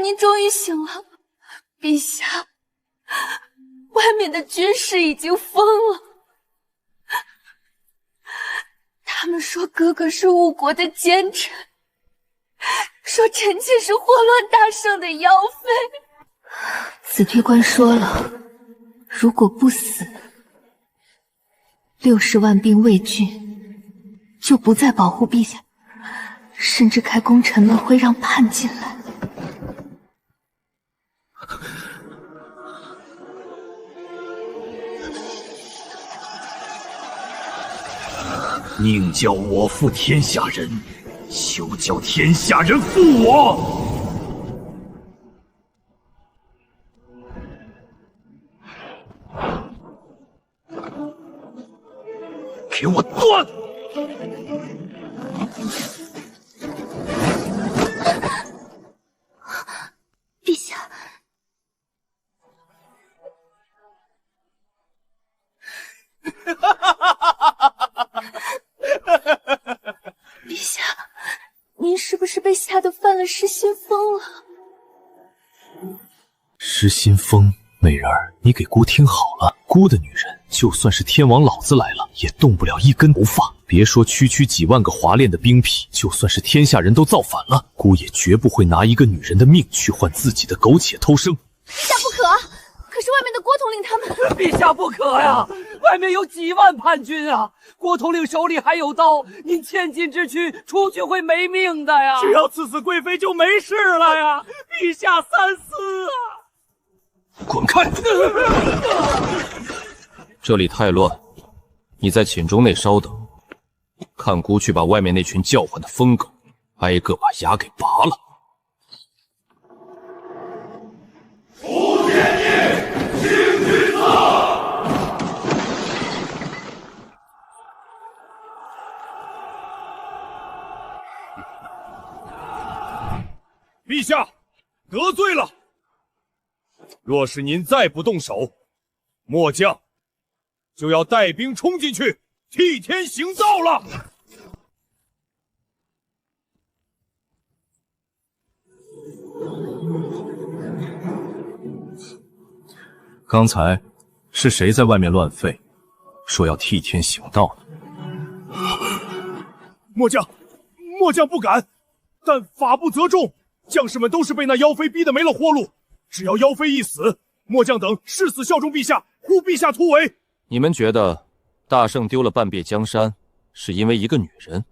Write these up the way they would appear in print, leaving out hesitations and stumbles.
您终于醒了，陛下，外面的军士已经疯了。他们说哥哥是误国的奸臣，说臣妾是祸乱大圣的妖妃。紫推官说了，如果不死，60万兵魏军就不再保护陛下，甚至开功臣们会让叛进来。宁叫我负天下人，休叫天下人负我！给我断！陛下，陛下，您是不是被吓得犯了失心疯了？失心疯，美人儿，你给姑听好了，姑的女人就算是天王老子来了，也动不了一根头发。别说区区几万个华炼的兵痞，就算是天下人都造反了，姑也绝不会拿一个女人的命去换自己的苟且偷生。陛下不可！可是外面的郭统领他们……陛下不可呀！外面有几万叛军啊！郭统领手里还有刀，您千金之躯出去会没命的呀！只要赐死贵妃就没事了呀！陛下三思啊！滚开！这里太乱，你在寝中内稍等，看姑去把外面那群叫唤的疯狗挨个把牙给拔了。诛奸孽，行军法！陛下，得罪了。若是您再不动手，末将就要带兵冲进去，替天行道了。刚才是谁在外面乱吠，说要替天行道呢？末将不敢，但法不责众，将士们都是被那妖妃逼得没了活路。只要妖妃一死，末将等誓死效忠陛下，护陛下突围。你们觉得大圣丢了半壁江山，是因为一个女人？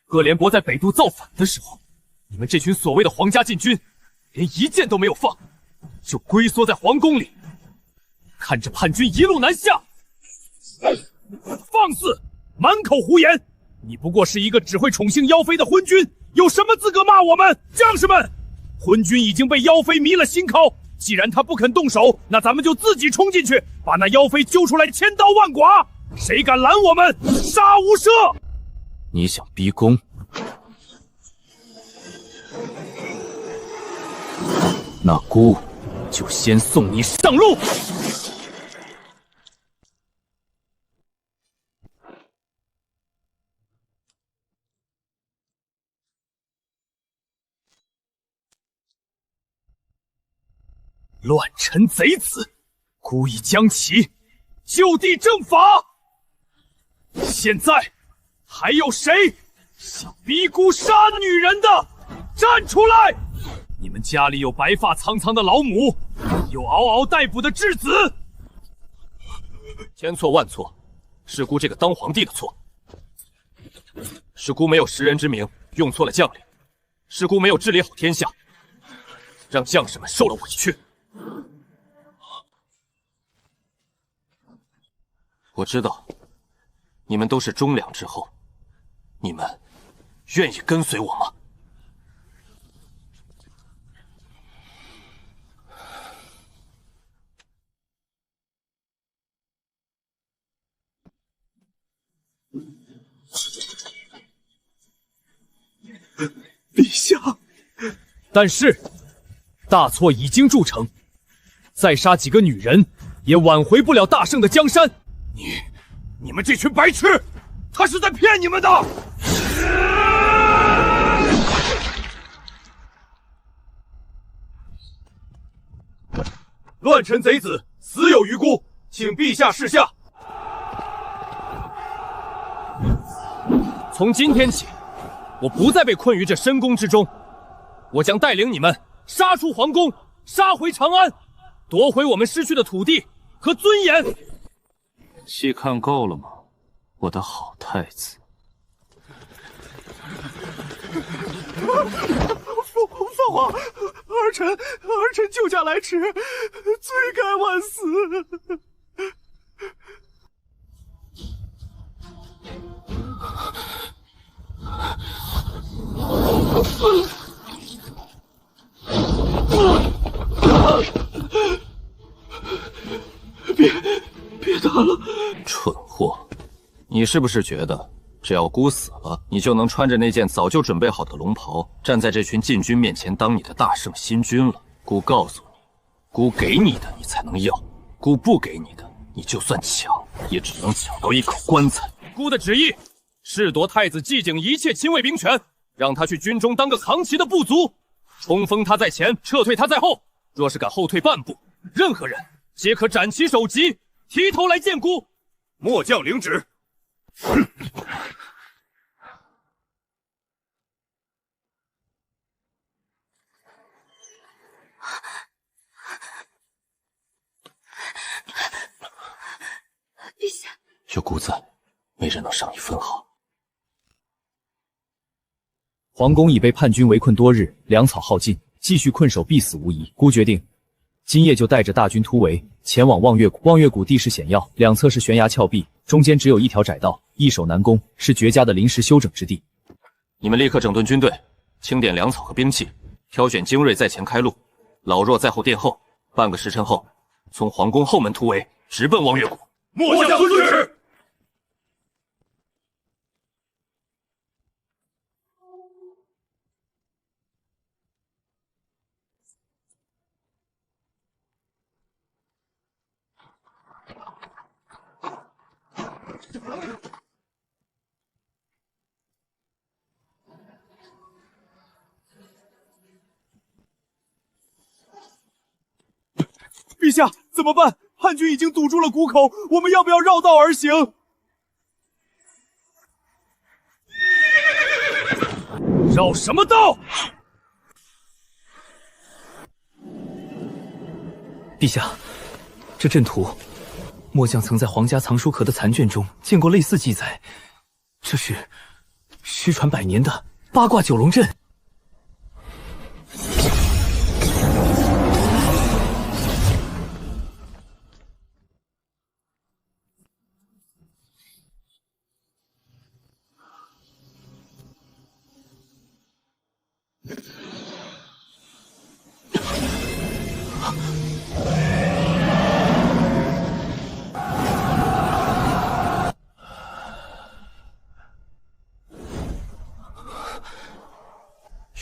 各廉颇在北都造反的时候，你们这群所谓的皇家禁军，连一箭都没有放，就龟缩在皇宫里，看着叛军一路南下。放肆！满口胡言！你不过是一个只会宠幸妖妃的昏君，有什么资格骂我们？将士们，昏君已经被妖妃迷了心窍，既然他不肯动手，那咱们就自己冲进去，把那妖妃揪出来，千刀万剐！谁敢拦我们，杀无赦！你想逼宫？那姑就先送你上路。乱臣贼子，姑已将其就地正法。现在还有谁想逼姑杀女人的？站出来！你们家里有白发苍苍的老母，有嗷嗷待哺的稚子。千错万错，是姑这个当皇帝的错，是姑没有识人之明，用错了将领，是姑没有治理好天下，让将士们受了委屈。我知道你们都是忠良之后，你们愿意跟随我吗？陛下，但是大错已经铸成，再杀几个女人也挽回不了大圣的江山。你们这群白痴，他是在骗你们的！乱臣贼子，死有余辜，请陛下示下。从今天起，我不再被困于这深宫之中，我将带领你们杀出皇宫，杀回长安，夺回我们失去的土地和尊严。戏看够了吗，我的好太子？父皇，儿臣救驾来迟，罪该万死。别打了！蠢货，你是不是觉得只要姑死了，你就能穿着那件早就准备好的龙袍，站在这群禁军面前当你的大圣新君了？姑告诉你，姑给你的你才能要，姑不给你的，你就算抢，也只能抢到一口棺材。姑的旨意是夺太子季景一切亲卫兵权，让他去军中当个扛旗的部族，冲锋他在前，撤退他在后。若是敢后退半步，任何人皆可斩其首级，提头来见姑。末将领旨。陛下，有姑在，没人能伤你分毫。皇宫已被叛军围困多日，粮草耗尽，继续困守必死无疑。孤决定今夜就带着大军突围，前往望月谷。望月谷地势险要，两侧是悬崖峭壁，中间只有一条窄道，易守难攻，是绝佳的临时休整之地。你们立刻整顿军队，清点粮草和兵器，挑选精锐在前开路，老弱在后殿后。半个时辰后，从皇宫后门突围，直奔望月谷。末将遵旨。陛下，怎么办？叛军已经堵住了谷口，我们要不要绕道而行？绕什么道？陛下，这阵图，末将曾在皇家藏书阁的残卷中见过类似记载，这是失传100年的八卦九龙阵。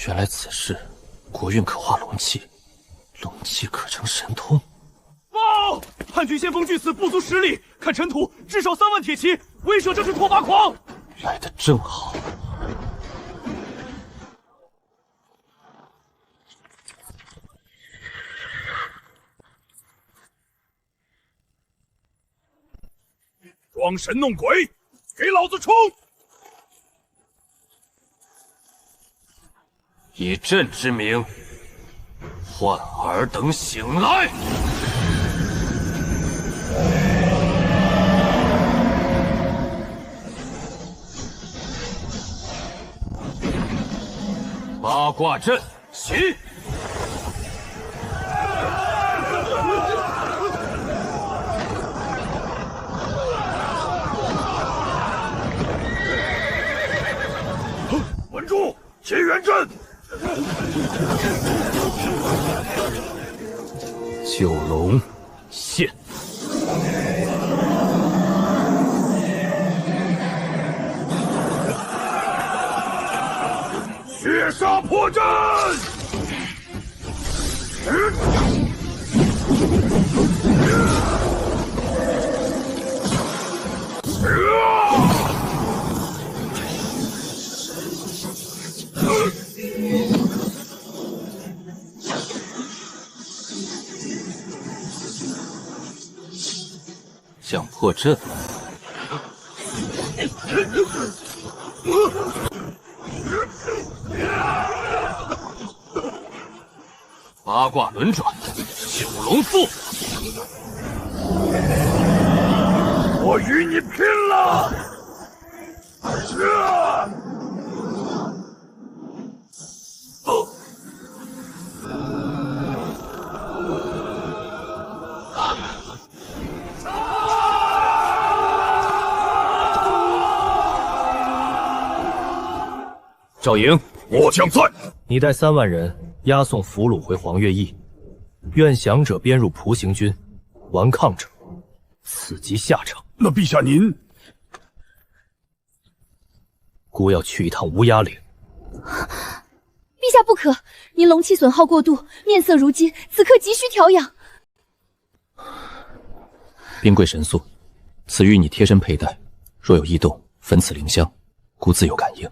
原来此事，国运可化龙气，龙气可成神通。报！叛军先锋距此不足10里，看尘土，至少3万铁骑，威慑这群拓跋狂。来得正好。装神弄鬼，给老子冲！以朕之名，唤尔等醒来！八卦阵起！稳住！结缘阵！九龙现。血杀破阵！想破阵？八卦轮转，九龙赋。我与你拼了！赵莹，末将在。你带3万人押送俘虏回黄月驿，愿降者编入蒲行军，顽抗者此即下场。那陛下您，孤要去一趟乌鸦岭。陛下不可，您龙气损耗过度，面色如金，此刻急需调养。冰桂神素，此玉你贴身佩戴，若有异动，焚此灵香，孤自有感应。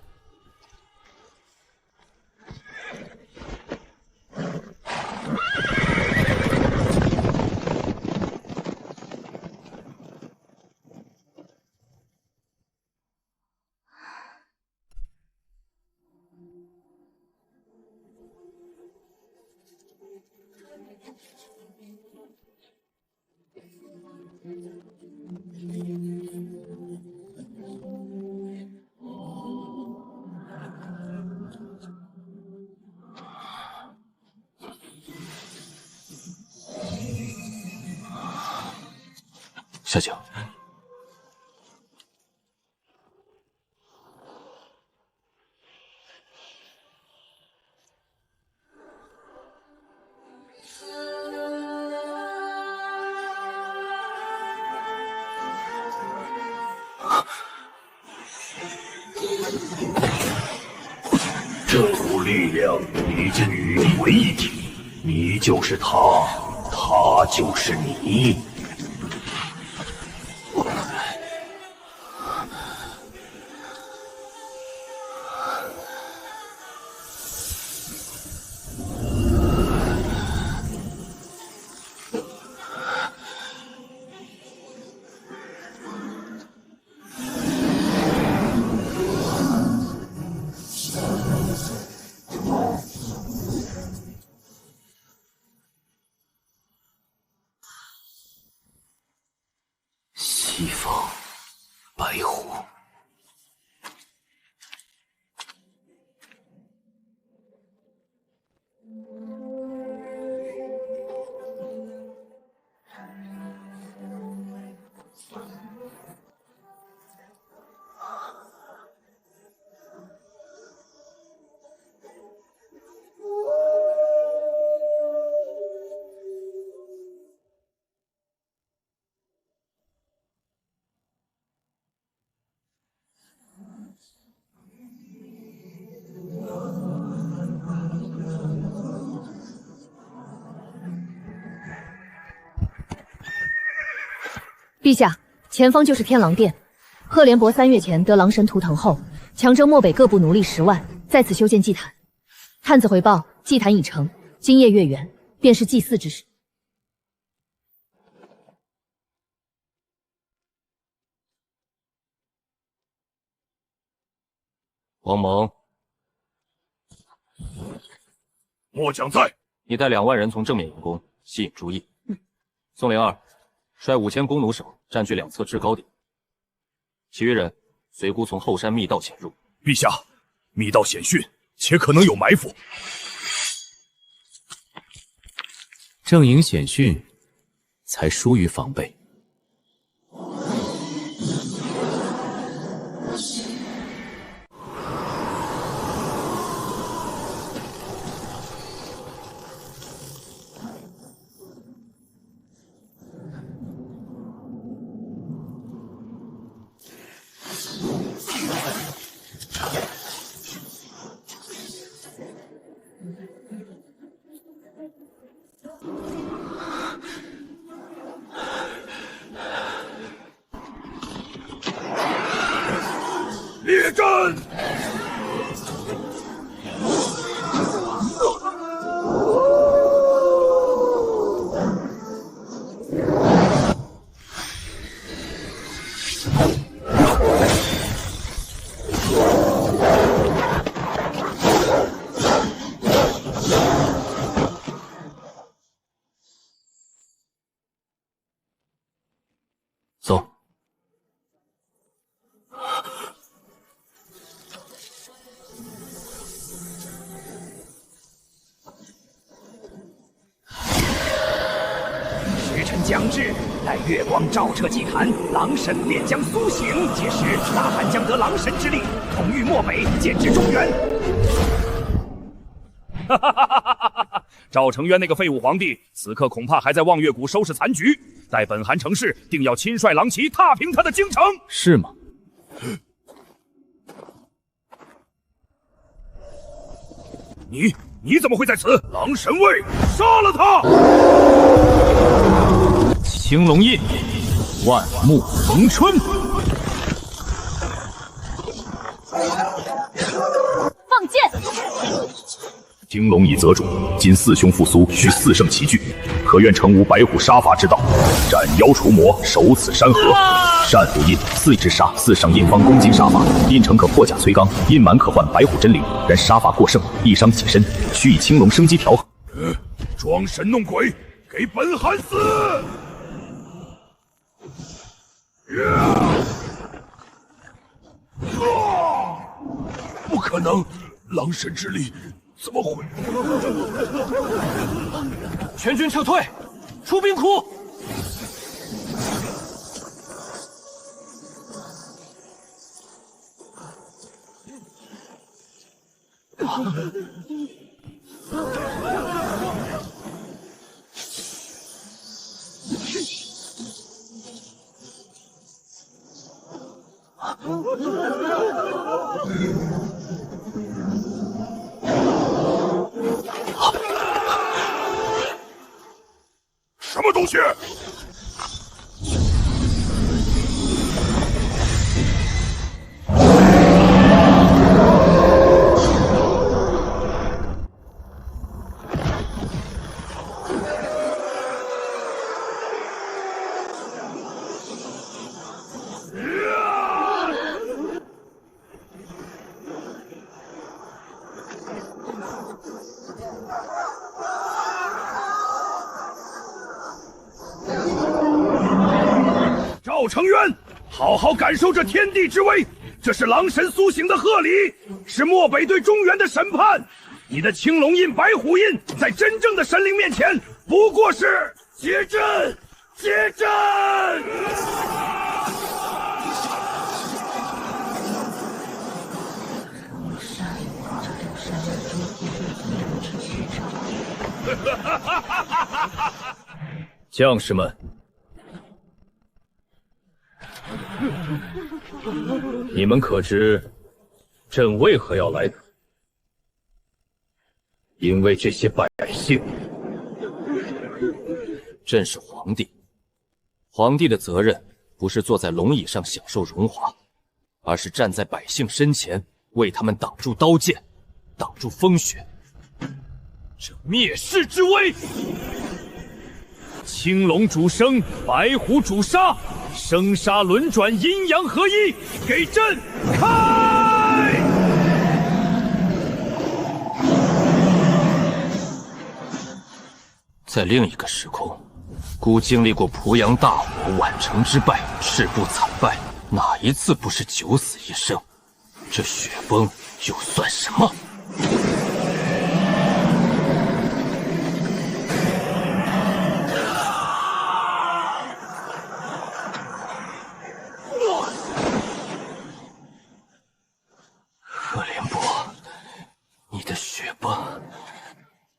下井。这股力量已经与你为一体，你就是他，他就是你。西方白虎，陛下，前方就是天狼殿。赫连勃3月前得狼神图腾后，强征漠北各部奴隶10万，在此修建祭坛。探子回报，祭坛已成，今夜月圆，便是祭祀之时。王蒙，末将在。你带2万人从正面引攻，吸引注意。宋灵儿，率5000弓弩手占据2侧制高点，其余人随孤从后山密道潜入。陛下，密道险峻，且可能有埋伏。阵营险峻，才疏于防备。列阵！将至，待月光照彻祭坛，狼神便将苏醒。届时，大汉将得狼神之力，统御漠北，建制中原。哈哈哈哈哈哈！赵成渊那个废物皇帝，此刻恐怕还在望月谷收拾残局。待本韩成事，定要亲率狼骑踏平他的京城。是吗？你怎么会在此？狼神卫，杀了他！青龙印，万木逢春。放箭！青龙已择主，今四兄复苏，需4圣齐聚，可愿成无白虎杀伐之道？斩妖除魔，守此山河。善符印，4之杀，4圣印方攻击杀伐，印成可破甲摧钢，印满可换白虎真灵。然杀伐过盛，易伤己身，需以青龙生机调和。装神弄鬼，给本韩死！不可能，狼神之力怎么会？全军撤退，出兵库。什么东西？赵成渊，好好感受这天地之威，这是狼神苏醒的贺礼，是漠北对中原的审判。你的青龙印、白虎印，在真正的神灵面前，不过是结阵，结阵。将士们，你们可知朕为何要来此？因为这些百姓。朕是皇帝，皇帝的责任不是坐在龙椅上享受荣华，而是站在百姓身前，为他们挡住刀剑，挡住风雪。这灭世之威！青龙主生，白虎主杀，生杀轮转，阴阳合一，给朕开！在另一个时空，孤经历过濮阳大火、宛城之败、赤壁惨败，哪一次不是九死一生？这雪崩又算什么？赫连波，你的雪崩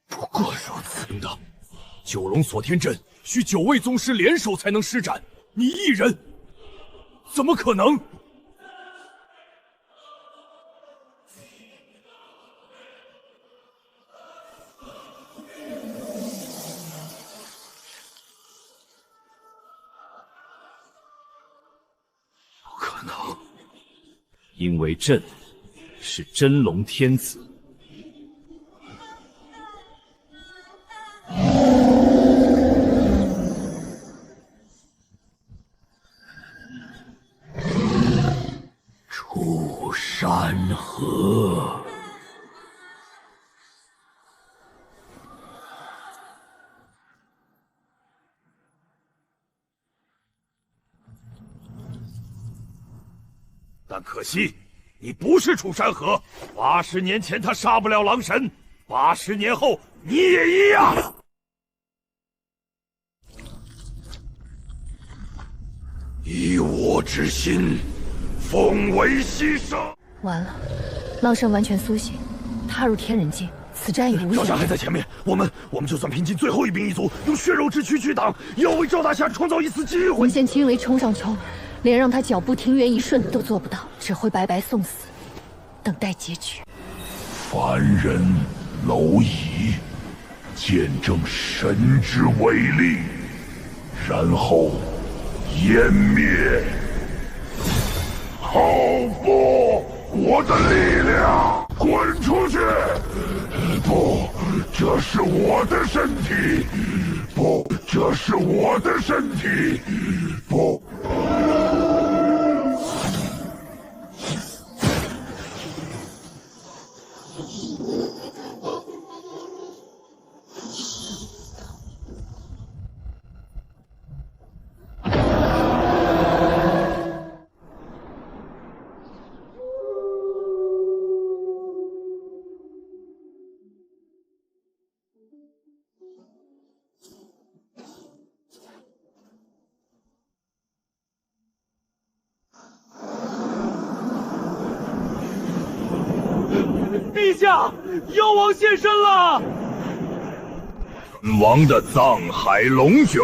不过如此。领导，九龙锁天阵需9位宗师联手才能施展，你一人怎么可能？不可能，因为朕是真龙天子。出山河。但可惜，你不是楚山河。80年前他杀不了狼神，80年后你也一样。我之心，奉为牺牲。完了，狼神完全苏醒，踏入天人境，此战已无赵家险。还在前面，我们就算拼尽最后一兵一卒，用血肉之躯去挡，也要为赵大侠创造一丝机会。魂仙轻微冲上冲，连让他脚步停原一瞬都做不到，只会白白送死，等待结局。凡人蝼蚁，见证神之威力，然后湮灭。好不，我的力量，滚出去！不，这是我的身体。不，这是我的身体。不。陛下，妖王现身了！本王的藏海龙卷。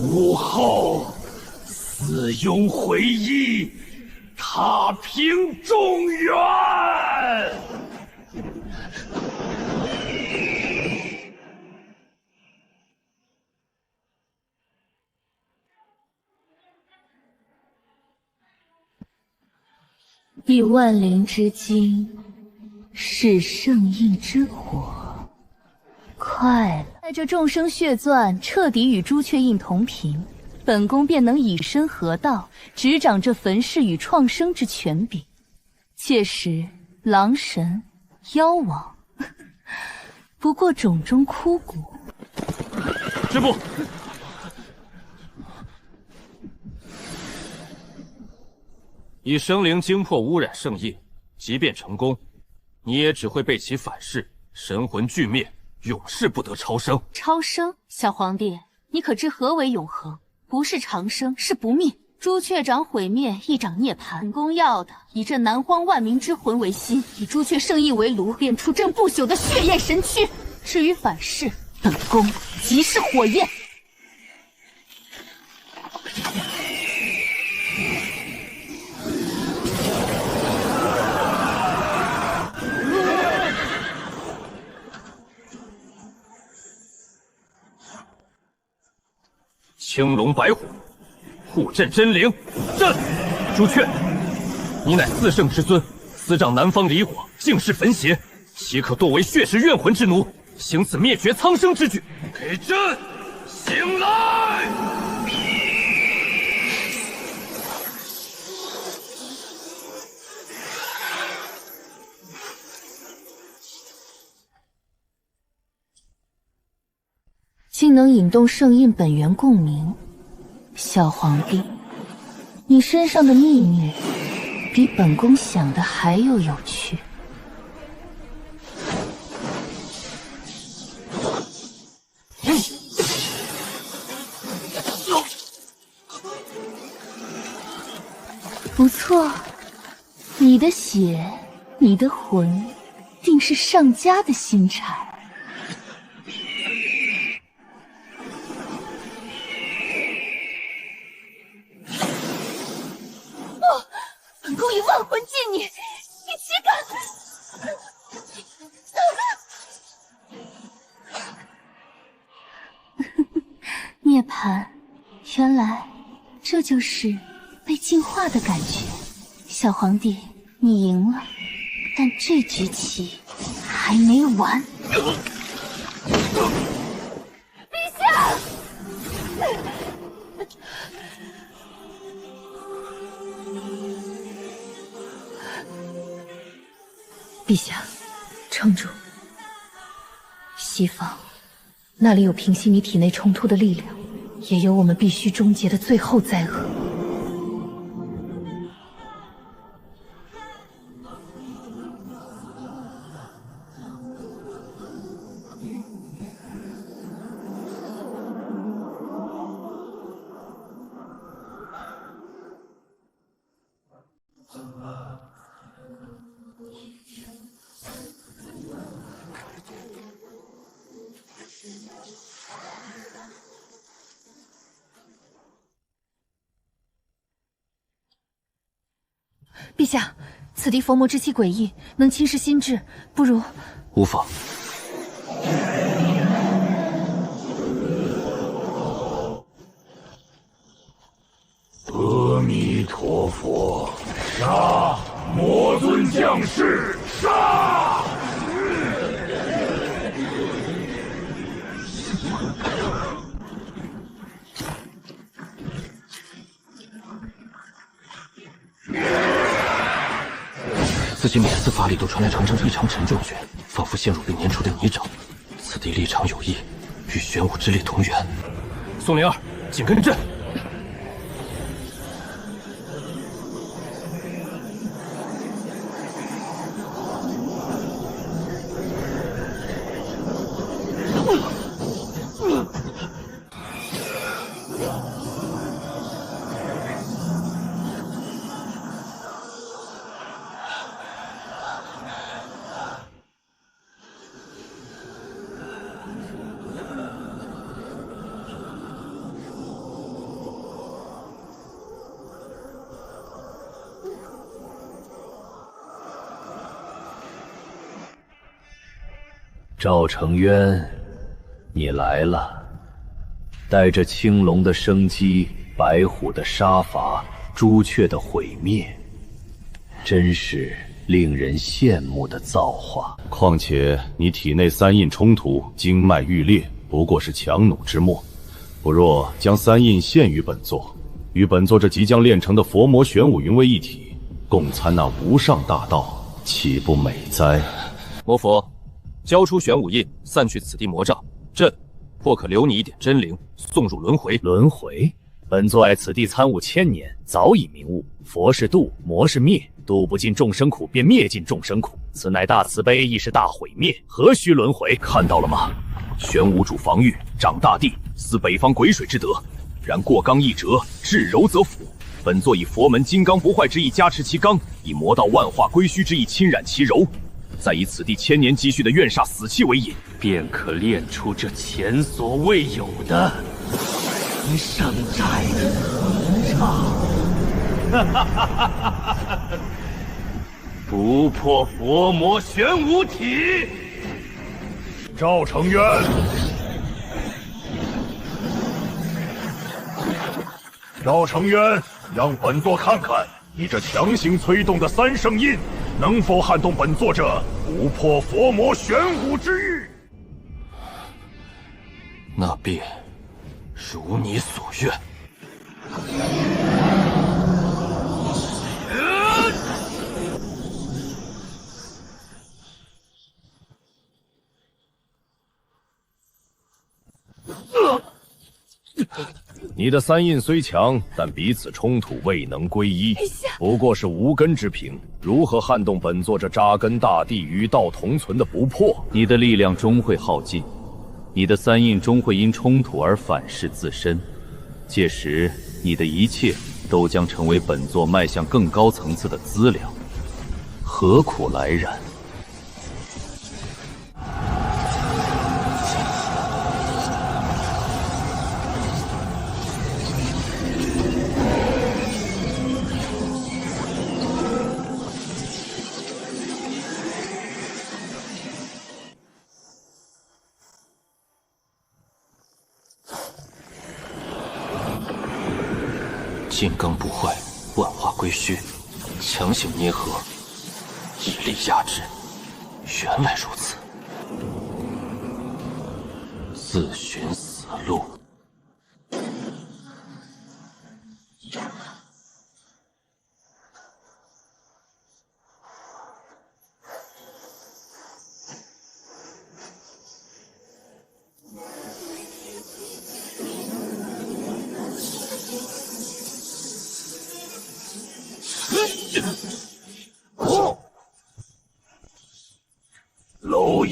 武后，死拥回忆，踏平中原。以万灵之精，是圣印之火。快了！待这众生血钻彻底与朱雀印同频，本宫便能以身合道，执掌这焚世与创生之权柄。届时，狼神、妖王，不过冢中枯骨。师父，以生灵精魄污染圣印，即便成功，你也只会被其反噬，神魂俱灭，永世不得超生。超生，小皇帝，你可知何为永恒？不是长生，是不灭。朱雀掌毁灭，一掌涅槃。本宫要的，以这南荒万民之魂为心，以朱雀圣印为炉，炼出震不朽的血焰神躯。至于反噬，本宫即是火焰。青龙白虎，护阵真灵。阵！朱雀，你乃四圣之尊，司掌南方离火，竟是焚邪，岂可堕为血石怨魂之奴，行此灭绝苍生之举？给朕醒来！竟能引动圣印本源共鸣，小皇帝，你身上的秘密比本宫想的还要有趣。不错，你的血，你的魂，定是上佳的新产。本宫以万魂祭你，你岂敢！涅槃，原来这就是被净化的感觉。小皇帝，你赢了，但这局棋还没完。陛下，撑住。西方，那里有平息你体内冲突的力量，也有我们必须终结的最后灾厄。陛下，此地佛魔之气诡异，能侵蚀心智，不如……无妨。阿弥陀佛，杀！魔尊降世，杀！自己每次发力都传来长异常沉重旋，仿佛陷入被粘住的泥沼。此地立场有异，与玄武之力同源。宋灵儿，紧跟阵。赵成渊，你来了，带着青龙的生机，白虎的杀伐，朱雀的毁灭，真是令人羡慕的造化。况且你体内三印冲突，经脉欲裂，不过是强弩之末。不若将三印献于本座，与本座这即将炼成的佛魔玄武云为一体，共参那无上大道，岂不美哉？魔佛，交出玄武印，散去此地魔障，朕或可留你一点真灵，送入轮回。轮回？本座爱此地参悟千年，早已明悟：佛是度，魔是灭，度不尽众生苦，便灭尽众生苦。此乃大慈悲，亦是大毁灭，何须轮回？看到了吗？玄武主防御，掌大地，思北方癸水之德。然过刚易折，至柔则腐。本座以佛门金刚不坏之意加持其刚，以魔道万化归虚之意侵染其柔。再以此地千年积蓄的怨煞死气为引，便可炼出这前所未有的圣战不破佛魔玄武体。赵成渊，赵成渊，让本座看看你这强行催动的三圣印，能否撼动本座这不破佛魔玄武之欲？那便如你所愿。你的三印虽强，但彼此冲突未能归一，不过是无根之凭，如何撼动本座这扎根大地、与道同存的不破？你的力量终会耗尽，你的三印终会因冲突而反噬自身，届时你的一切都将成为本座迈向更高层次的资粮，何苦来染？金刚不坏，万化归虚，强行捏合，以力压制。原来如此，自寻死路。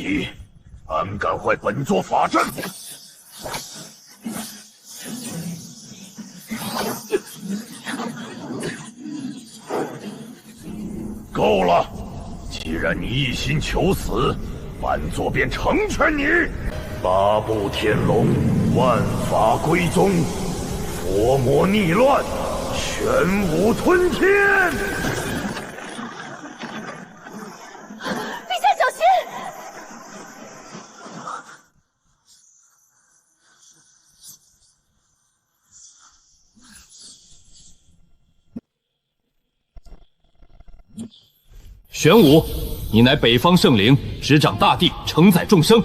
题，安敢坏本座法阵？够了！既然你一心求死，本座便成全你。八部天龙，万法归宗，佛魔逆乱，玄武吞天。陛下小心！玄武，你乃北方圣灵，执掌大地，承载众生，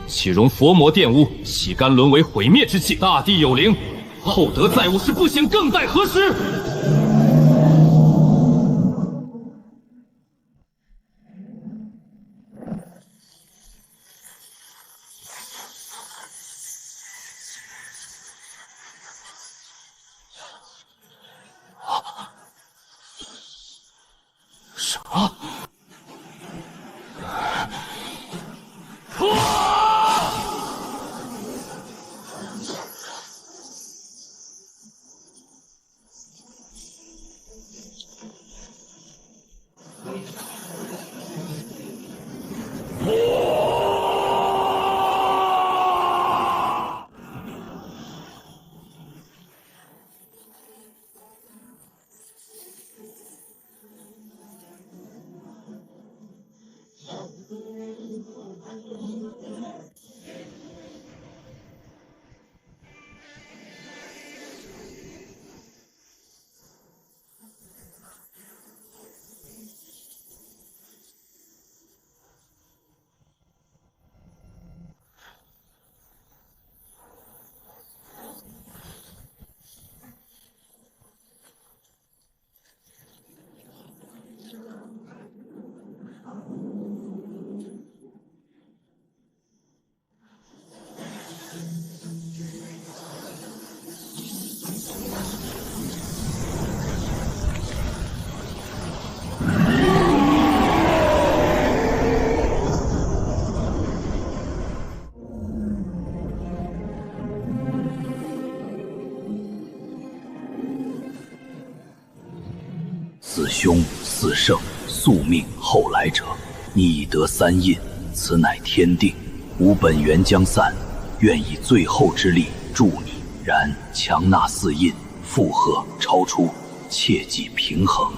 岂容佛魔玷污，岂甘沦为毁灭之器？大地有灵，厚德载物，是不显，更待何时？啥？四凶四圣宿命后来者，你已得三印，此乃天定。吾本源将散，愿以最后之力助你。然强纳四印，负荷超出，切忌平衡。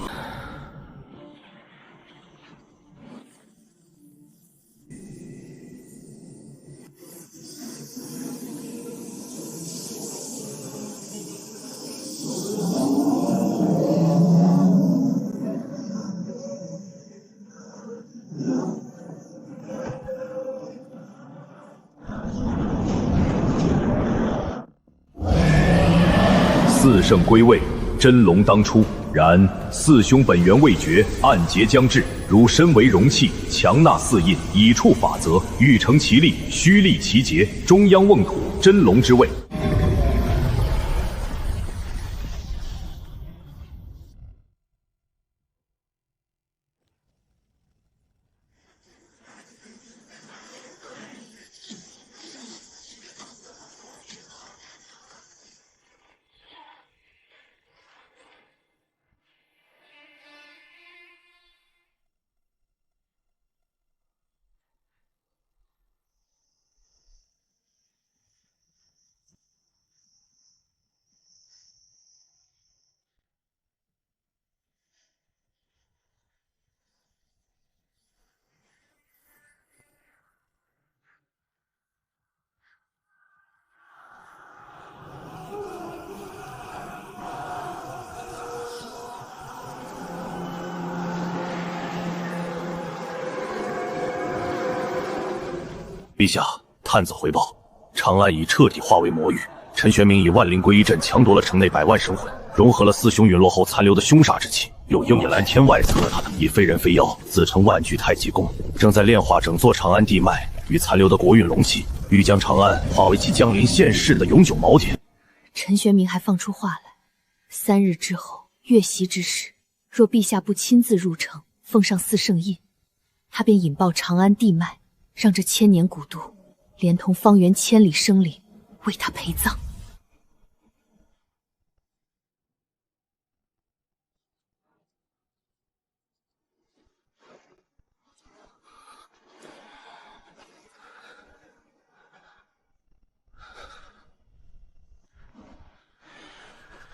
四圣归位，真龙当出。然四凶本源未决，暗劫将至。如身为容器，强纳四印，以处法则，欲成其力，须立其节。中央瓮土，真龙之位。陛下，探子回报，长安已彻底化为魔域。陈玄明以万灵归一阵强夺了城内100万神魂，融合了四凶陨落后残留的凶煞之气，又硬以蓝天外侧以非人非妖自成万具太极功，正在炼化整座长安地脉与残留的国运龙气，欲将长安化为其降临现世的永久锚点。陈玄明还放出话来，3日之后月袭之时，若陛下不亲自入城，奉上4圣印，他便引爆长安地脉，让这千年古都连同方圆千里生灵为他陪葬。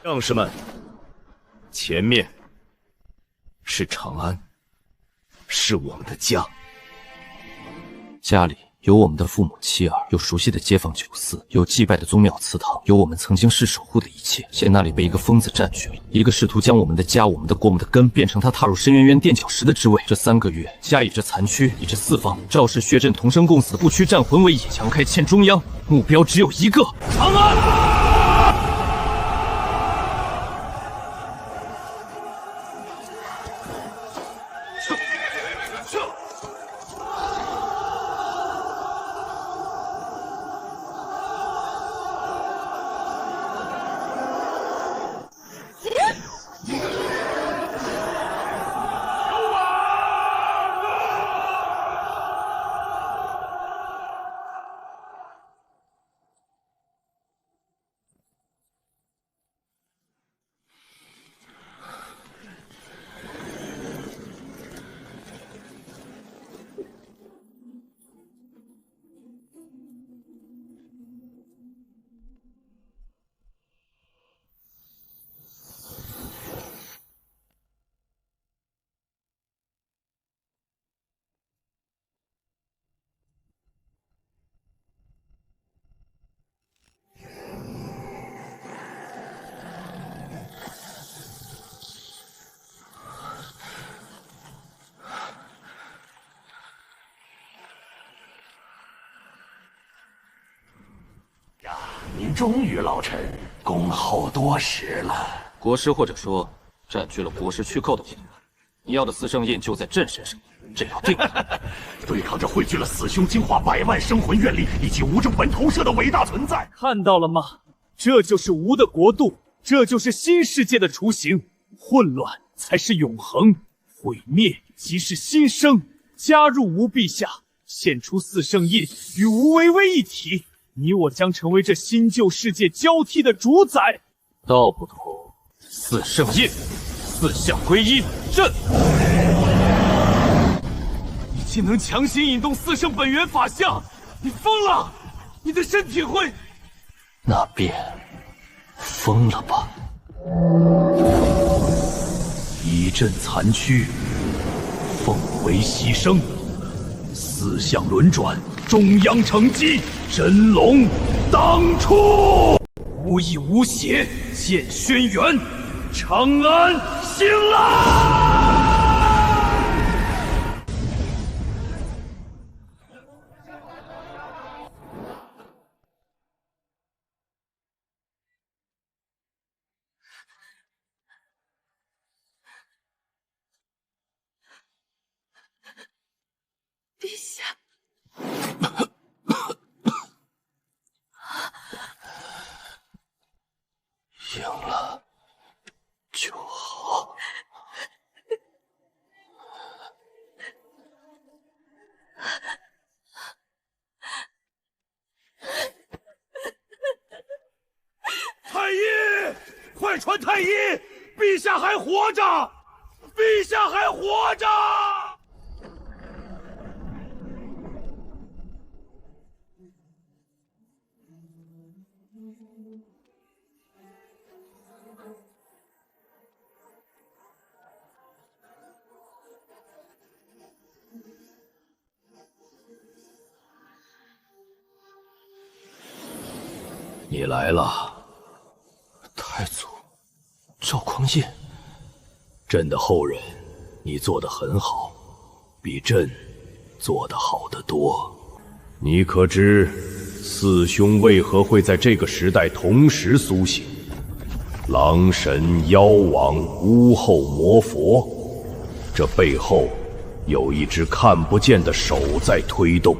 将士们，前面是长安，是我们的家。家里有我们的父母妻儿，有熟悉的街坊酒肆，有祭拜的宗庙祠堂，有我们曾经是守护的一切。现那里被一个疯子占据了，一个试图将我们的家、我们的国、我们的根变成他踏入深渊渊垫脚石的之位。这3个月，家以这残躯，以这四方，赵氏血阵同生共死，不屈战魂为野，强开堑中央，目标只有一个：长安。您终于老臣恭候多时了。国师或者说占据了国师躯构的地方，你要的四圣印就在朕身上，朕要定了。对抗着汇聚了四凶精华100万生魂愿力以及无正本投射的伟大存在。看到了吗？这就是无的国度，这就是新世界的雏形。混乱才是永恒，毁灭即是新生。加入吴陛下，献出四圣印，与吴为为一体。你我将成为这新旧世界交替的主宰。道不同，四圣印，四象归一，朕。你竟能强行引动四圣本源法相，你疯了！你的身体会……那便疯了吧。以阵残躯，奉为牺牲，四象轮转，中央承继，真龙当出。无义无邪，见轩辕，长安兴啦！陛下，赢了就好。太医，快传太医！陛下还活着！陛下还活着！你来了，太祖赵匡胤，朕的后人，你做得很好，比朕做得好得多。你可知四凶为何会在这个时代同时苏醒？狼神、妖王、巫后、魔佛，这背后有一只看不见的手在推动。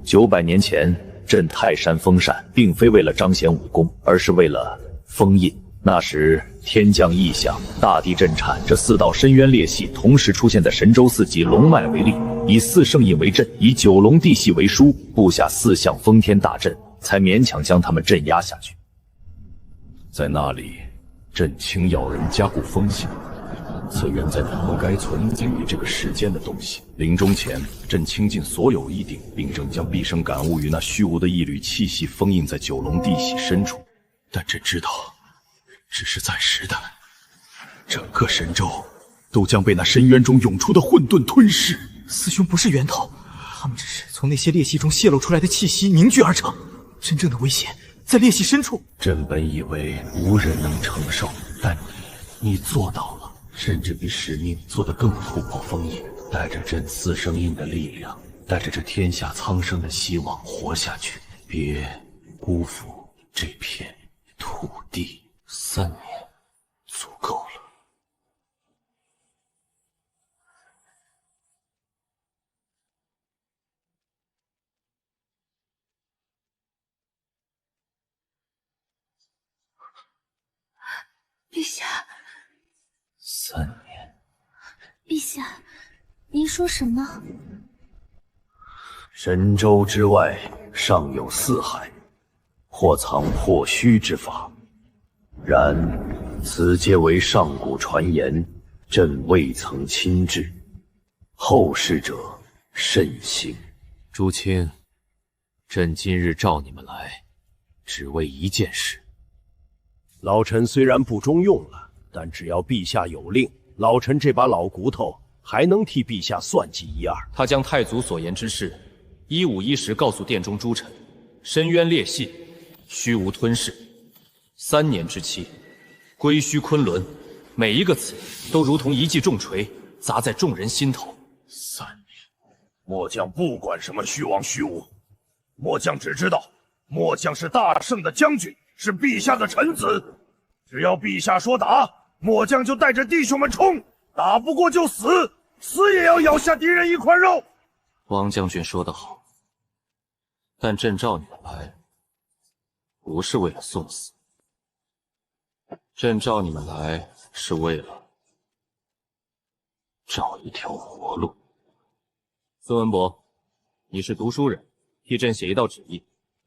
900年前，朕泰山封禅，并非为了彰显武功，而是为了封印。那时天降异象，大地震颤，这4道深渊裂隙同时出现在神州4极，龙脉为例，以4圣印为阵，以九龙地系为枢，布下4项封天大阵，才勉强将他们镇压下去。在那里，朕轻要人加固风信，此人在不该存在于这个世间的东西。临终前，朕倾尽所有一定，并正将毕生感悟与那虚无的一缕气息封印在九龙地系深处。但朕知道，只是暂时的，整个神州都将被那深渊中涌出的混沌吞噬。四兄不是源头，他们只是从那些裂隙中泄露出来的气息凝聚而成。真正的危险在裂隙深处。朕本以为无人能承受，但你做到了，甚至比使命做得更突破封印，带着朕4圣印的力量，带着这天下苍生的希望活下去，别辜负这片土地。3年足够了。陛下3年。陛下，您说什么？神州之外尚有4海，或藏破虚之法，然此皆为上古传言，朕未曾亲至，后世者慎行。朱清，朕今日召你们来，只为一件事。老臣虽然不中用了，但只要陛下有令，老臣这把老骨头还能替陛下算计一二。他将太祖所言之事一五一十告诉殿中诸臣。深渊裂隙，虚无吞噬，3年之期，归墟昆仑，每一个词都如同一记重锤砸在众人心头。3年，末将不管什么虚妄虚无，末将只知道，末将是大圣的将军，是陛下的臣子。只要陛下说打，末将就带着弟兄们冲，打不过就死，死也要咬下敌人一块肉。王将军说得好，但朕召你们来，不是为了送死，朕召你们来是为了找一条活路。孙文博，你是读书人，替朕写一道旨意，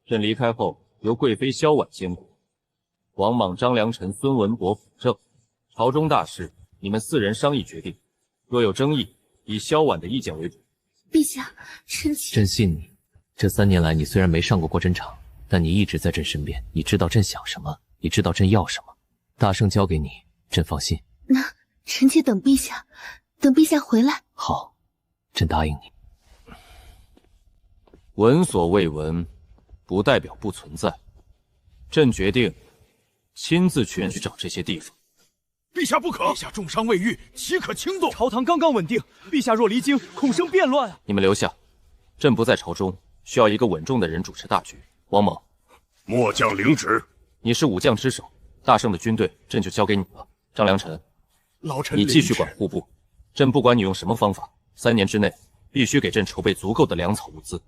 朕离开后由贵妃萧婉监国，王莽、张良臣、孙文博辅政，朝中大事你们4人商议决定，若有争议，以萧婉的意见为主。陛下，臣妾朕信你。这3年来，你虽然没上过过针场，但你一直在朕身边，你知道朕想什么，你知道朕要什么。大圣交给你，朕放心。那臣妾等陛下，等陛下回来。好，朕答应你。闻所未闻，不代表不存在。朕决定亲自去找这些地方。陛下不可！陛下重伤未愈，岂可轻动？朝堂刚刚稳定，陛下若离京，恐生变乱啊！你们留下，朕不在朝中，需要一个稳重的人主持大局。王猛，末将领旨。你是武将之首，大圣的军队朕就交给你了。张良臣，老臣你继续管户部，朕不管你用什么方法，3年之内必须给朕筹备足够的粮草物资。